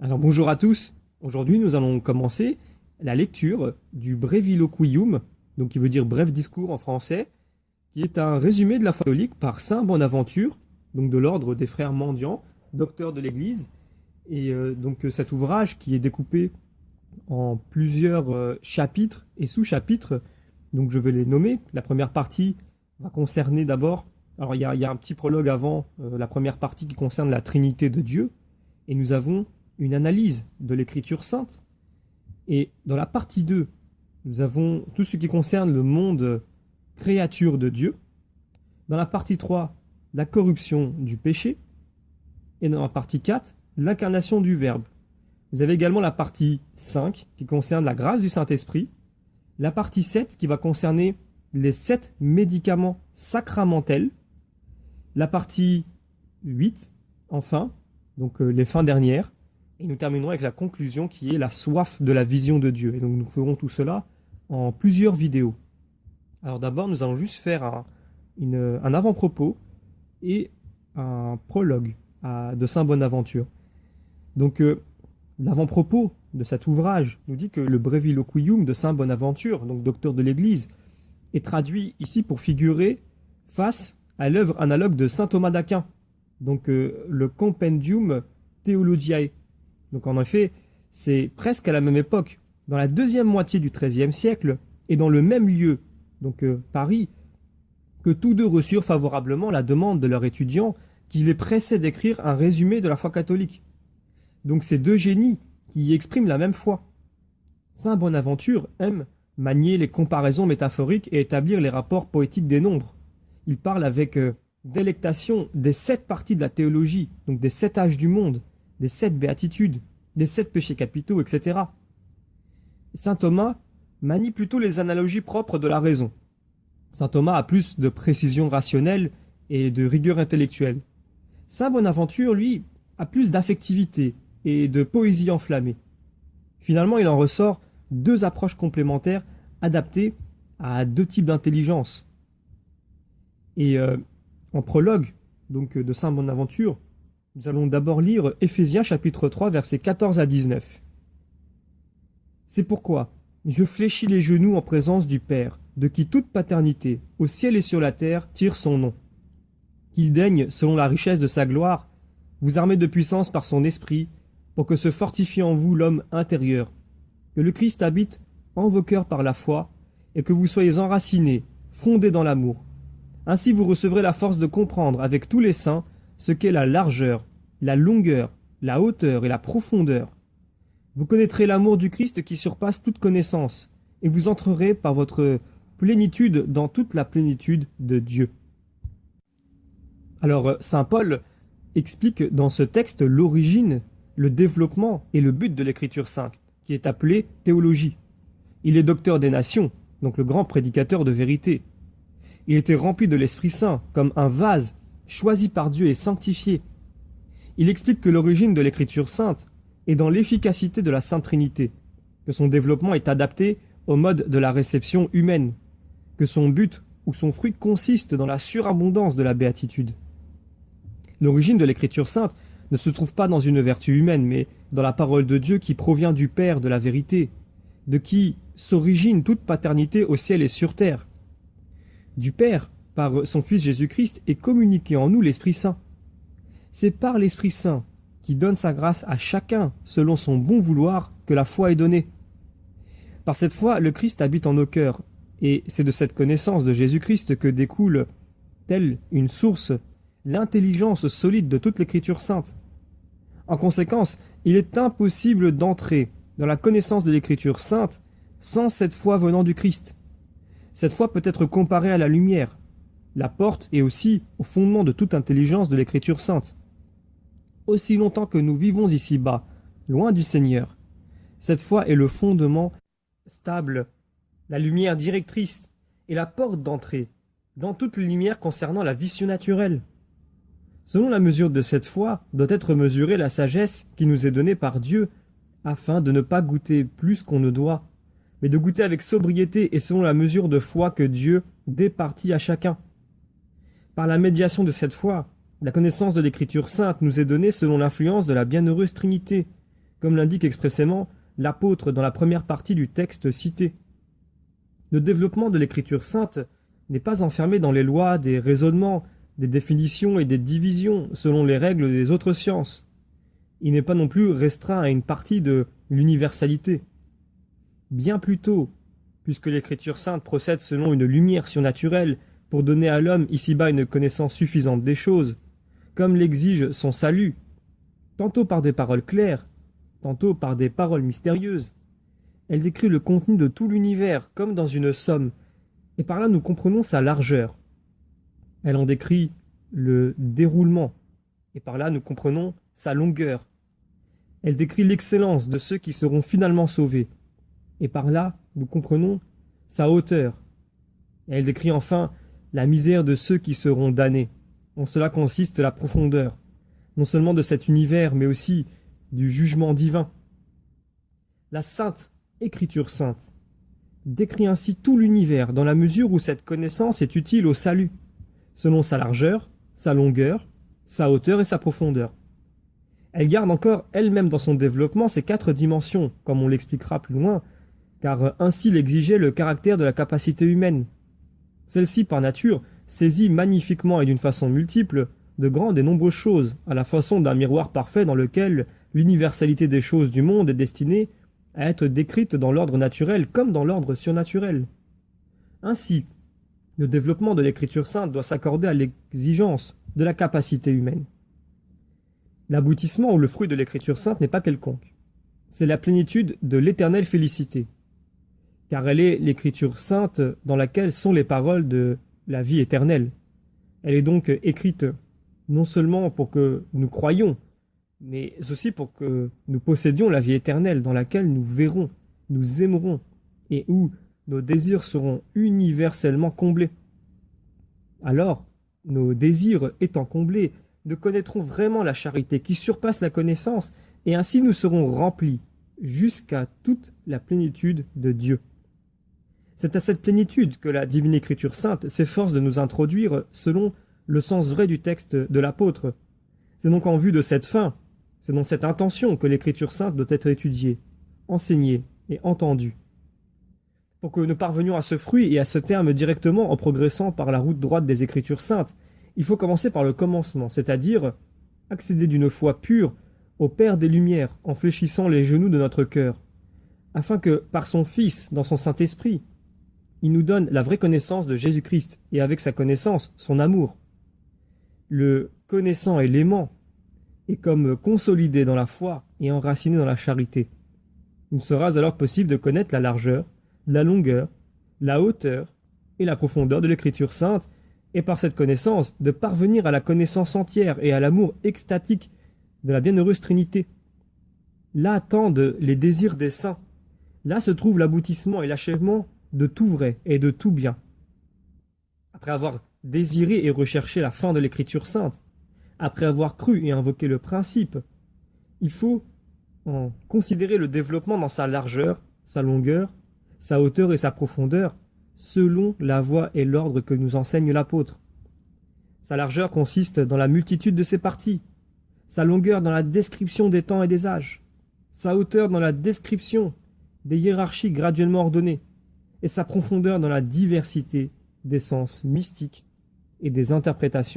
Alors bonjour à tous. Aujourd'hui, nous allons commencer la lecture du Breviloquium, donc qui veut dire bref discours en français, qui est un résumé de la foi catholique par saint Bonaventure, donc de l'ordre des frères mendiants, docteur de l'Église. Et cet ouvrage qui est découpé en plusieurs chapitres et sous-chapitres, donc je vais les nommer. La première partie va concerner d'abord, alors il y a un petit prologue avant la première partie qui concerne la Trinité de Dieu, et nous avons une analyse de l'Écriture sainte. Et dans la partie 2, nous avons tout ce qui concerne le monde créature de Dieu. Dans la partie 3, la corruption du péché. Et dans la partie 4, l'incarnation du Verbe. Vous avez également la partie 5 qui concerne la grâce du Saint-Esprit. La partie 7 qui va concerner les 7 médicaments sacramentels. La partie 8, enfin, donc les fins dernières. Et nous terminerons avec la conclusion qui est la soif de la vision de Dieu. Et donc nous ferons tout cela en plusieurs vidéos. Alors d'abord, nous allons juste faire un avant-propos et un prologue de Saint Bonaventure. Donc l'avant-propos de cet ouvrage nous dit que le Breviloquium de Saint Bonaventure, donc docteur de l'Église, est traduit ici pour figurer face à l'œuvre analogue de Saint Thomas d'Aquin, donc le Compendium Theologiae. Donc en effet, c'est presque à la même époque, dans la deuxième moitié du XIIIe siècle, et dans le même lieu, donc Paris, que tous deux reçurent favorablement la demande de leur étudiant qui les pressait d'écrire un résumé de la foi catholique. Donc ces deux génies qui y expriment la même foi. Saint Bonaventure aime manier les comparaisons métaphoriques et établir les rapports poétiques des nombres. Il parle avec délectation des 7 parties de la théologie, donc des 7 âges du monde, des 7 béatitudes, des 7 péchés capitaux, etc. Saint Thomas manie plutôt les analogies propres de la raison. Saint Thomas a plus de précision rationnelle et de rigueur intellectuelle. Saint Bonaventure, lui, a plus d'affectivité et de poésie enflammée. Finalement, il en ressort 2 approches complémentaires adaptées à 2 types d'intelligence. Et en prologue donc, de Saint Bonaventure, nous allons d'abord lire Éphésiens chapitre 3, versets 14 à 19. C'est pourquoi je fléchis les genoux en présence du Père, de qui toute paternité, au ciel et sur la terre, tire son nom. Qu'il daigne, selon la richesse de sa gloire, vous armer de puissance par son esprit, pour que se fortifie en vous l'homme intérieur, que le Christ habite en vos cœurs par la foi, et que vous soyez enracinés, fondés dans l'amour. Ainsi vous recevrez la force de comprendre avec tous les saints ce qu'est la largeur, la longueur, la hauteur et la profondeur. Vous connaîtrez l'amour du Christ qui surpasse toute connaissance, et vous entrerez par votre plénitude dans toute la plénitude de Dieu. Alors, saint Paul explique dans ce texte l'origine, le développement et le but de l'écriture sainte, qui est appelée théologie. Il est docteur des nations, donc le grand prédicateur de vérité. Il était rempli de l'Esprit Saint, comme un vase choisi par Dieu et sanctifié. Il explique que l'origine de l'écriture sainte est dans l'efficacité de la Sainte Trinité, que son développement est adapté au mode de la réception humaine, que son but ou son fruit consiste dans la surabondance de la béatitude. L'origine de l'écriture sainte ne se trouve pas dans une vertu humaine, mais dans la parole de Dieu qui provient du Père de la vérité, de qui s'origine toute paternité au ciel et sur terre. Du Père, par son Fils Jésus-Christ, est communiqué en nous l'Esprit Saint. C'est par l'Esprit Saint, qui donne sa grâce à chacun selon son bon vouloir, que la foi est donnée. Par cette foi, le Christ habite en nos cœurs, et c'est de cette connaissance de Jésus-Christ que découle, telle une source, l'intelligence solide de toute l'Écriture sainte. En conséquence, il est impossible d'entrer dans la connaissance de l'Écriture sainte sans cette foi venant du Christ. Cette foi peut être comparée à la lumière, la porte et aussi au fondement de toute intelligence de l'Écriture sainte. Aussi longtemps que nous vivons ici-bas, loin du Seigneur, cette foi est le fondement stable, la lumière directrice et la porte d'entrée dans toute lumière concernant la vie surnaturelle. Selon la mesure de cette foi, doit être mesurée la sagesse qui nous est donnée par Dieu, afin de ne pas goûter plus qu'on ne doit, mais de goûter avec sobriété et selon la mesure de foi que Dieu départit à chacun. Par la médiation de cette foi, la connaissance de l'Écriture sainte nous est donnée selon l'influence de la bienheureuse Trinité, comme l'indique expressément l'apôtre dans la première partie du texte cité. Le développement de l'écriture sainte n'est pas enfermé dans les lois, des raisonnements, des définitions et des divisions selon les règles des autres sciences. Il n'est pas non plus restreint à une partie de l'universalité. Bien plutôt, puisque l'écriture sainte procède selon une lumière surnaturelle pour donner à l'homme ici-bas une connaissance suffisante des choses, comme l'exige son salut, tantôt par des paroles claires, tantôt par des paroles mystérieuses. Elle décrit le contenu de tout l'univers comme dans une somme, et par là nous comprenons sa largeur. Elle en décrit le déroulement, et par là nous comprenons sa longueur. Elle décrit l'excellence de ceux qui seront finalement sauvés, et par là nous comprenons sa hauteur. Et elle décrit enfin la misère de ceux qui seront damnés. En cela consiste la profondeur, non seulement de cet univers, mais aussi du jugement divin. La sainte Écriture sainte décrit ainsi tout l'univers dans la mesure où cette connaissance est utile au salut, selon sa largeur, sa longueur, sa hauteur et sa profondeur. Elle garde encore elle-même dans son développement ces 4 dimensions, comme on l'expliquera plus loin, car ainsi l'exigeait le caractère de la capacité humaine. Celle-ci, par nature, saisit magnifiquement et d'une façon multiple de grandes et nombreuses choses, à la façon d'un miroir parfait dans lequel l'universalité des choses du monde est destinée à être décrite dans l'ordre naturel comme dans l'ordre surnaturel. Ainsi, le développement de l'écriture sainte doit s'accorder à l'exigence de la capacité humaine. L'aboutissement ou le fruit de l'écriture sainte n'est pas quelconque. C'est la plénitude de l'éternelle félicité, car elle est l'écriture sainte dans laquelle sont les paroles de la vie éternelle. Elle est donc écrite non seulement pour que nous croyions, mais aussi pour que nous possédions la vie éternelle dans laquelle nous verrons, nous aimerons, et où nos désirs seront universellement comblés. Alors, nos désirs étant comblés, nous connaîtrons vraiment la charité qui surpasse la connaissance, et ainsi nous serons remplis jusqu'à toute la plénitude de Dieu. C'est à cette plénitude que la Divine Écriture sainte s'efforce de nous introduire selon le sens vrai du texte de l'apôtre. C'est donc en vue de cette fin, c'est dans cette intention que l'Écriture sainte doit être étudiée, enseignée et entendue. Pour que nous parvenions à ce fruit et à ce terme directement en progressant par la route droite des Écritures saintes, il faut commencer par le commencement, c'est-à-dire accéder d'une foi pure au Père des Lumières en fléchissant les genoux de notre cœur, afin que, par son Fils, dans son Saint-Esprit, il nous donne la vraie connaissance de Jésus-Christ et avec sa connaissance, son amour. Le connaissant et l'aimant est comme consolidé dans la foi et enraciné dans la charité. Il sera alors possible de connaître la largeur, la longueur, la hauteur et la profondeur de l'Écriture sainte, et par cette connaissance, de parvenir à la connaissance entière et à l'amour extatique de la bienheureuse Trinité. Là tendent les désirs des saints. Là se trouve l'aboutissement et l'achèvement de tout vrai et de tout bien. Après avoir désiré et recherché la fin de l'Écriture sainte, après avoir cru et invoqué le principe, il faut en considérer le développement dans sa largeur, sa longueur, sa hauteur et sa profondeur, selon la voie et l'ordre que nous enseigne l'apôtre. Sa largeur consiste dans la multitude de ses parties, sa longueur dans la description des temps et des âges, sa hauteur dans la description des hiérarchies graduellement ordonnées, et sa profondeur dans la diversité des sens mystiques et des interprétations.